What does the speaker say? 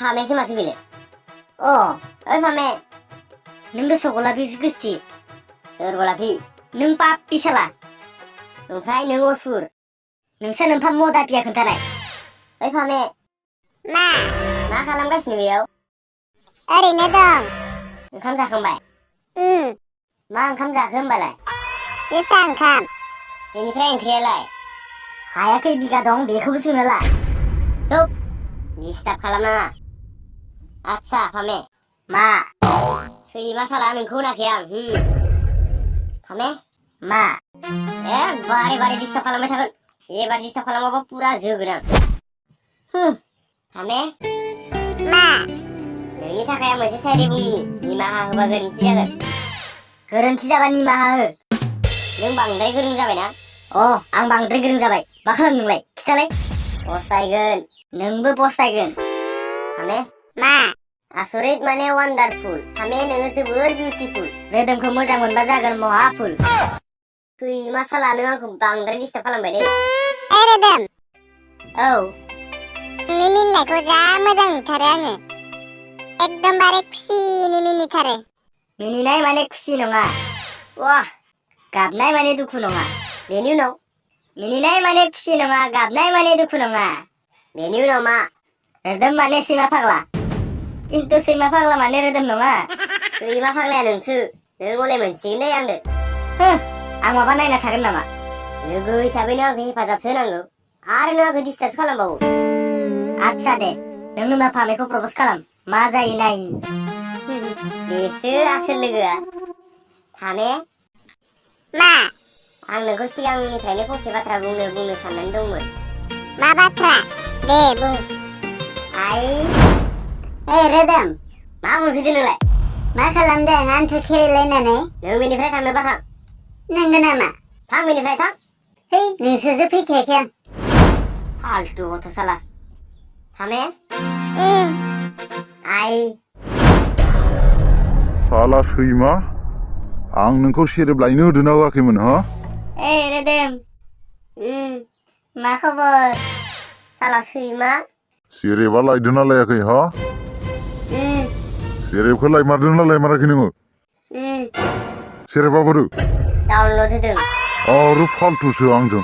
फामेसो माथो बेलाय ओइ फामे नों गोसोआव गलापीसो गोसथि सोर गलापी नों पापि साला ओमफ्राय नों असुर नोंसोर नोंफा मदापिया खोन्थालाय ओइ फामे मा खालामगासिनो बेयाव ओरैनो दं ओंखाम जाखांबाय मा ओंखाम जाखो होमबालाय जोसा ओंखाम बेनिफ्राय ओंख्रियालाय हायाखै बिगा दं बेखौबो सोंनोला चुप डिस्टार्ब खालामनाङा आच्छा फामे मा सैमा साला नोंखौ होनाखै आं फामे मा बारे बारे डिस्टार्ब खालामबाय थागोन एबार डिस्टार्ब खालामाबा पुरा जोगोन आं फामे मा नोंनि थाखाय आं मोनसे सायरि बुंनि निमाहा होबा गोरोन्थि जागोन गोरोन्थि जाबा निमाहा हो नों बांद्राय गोरों जाबायना आं बांद्राय गोरों जाबाय मा खालाम नोंलाय खिथालाय पस्तायगोन नोंबो पस्तायगोन फामे मा आसरित माने वान्डारफुल फामे नोङो जोबोर बिउटिफुल रोदोमखौ मोजां मोनबा जागोन महाफुल सैमा साला नों आंखौ बांद्राय डिस्टार्ब खालामबाय दे ओइ रोदोम औ नोंनि मिनिनायखौ जा मोजां नुथारो आङो एकदमबारे खुसिनि मिनिथारो मिनिनाय माने खुसि नङा वाह गाबनाय माने दुखु नङा बेनि उनाव मिनिनाय माने खुसि नङा गाबनाय माने दुखु नङा बेनि उनाव मा रोदोम माने सैमा फाग्ला खिन्थु सैमा फाग्ला माने रोदोम नङा सैमा फाग्लाया नोंसो नों गले मोनसिगोन दे आंनो आं माबा नायना थागोन नामा लोगो हिसाबैनो आंखौ हेफाजाबसो होनांगौ आरो नों आंखौ डिस्टार्ब खालामबावो आच्छा दे नों होनबा फामेखौ प्रप'ज खालाम मा जायो नायनि बेसो आसोल लोगोआ फामे मा आं नोंखौ सिगांनिफ्रायनो फंसे बाथ्रा बुंनो साननानै दंमोन मा बाथ्रा दे बुं रोदोम मा मोनफैदो नोंलाय मा खालामदों आंथ' खेरायलायनानै नों बेनिफ्राय थांनोबा थां नंगौ नामा थां बेनिफ्राय थां नोंसोरसो फैखायाखै आं फाल्टु गथ' साला फामे साला सैमा आं नोंखौ सेरेब लायनो होदोंना होआखैमोन हा रोदोम मा खबर साला सैमा सेरेबा लायदोंना लायाखै हा सेरेबखौ लायमारदोंना लायमाराखै नोङो सेरेबा बोरो डाउनलड होदों आरो फाल्टुसो आंजों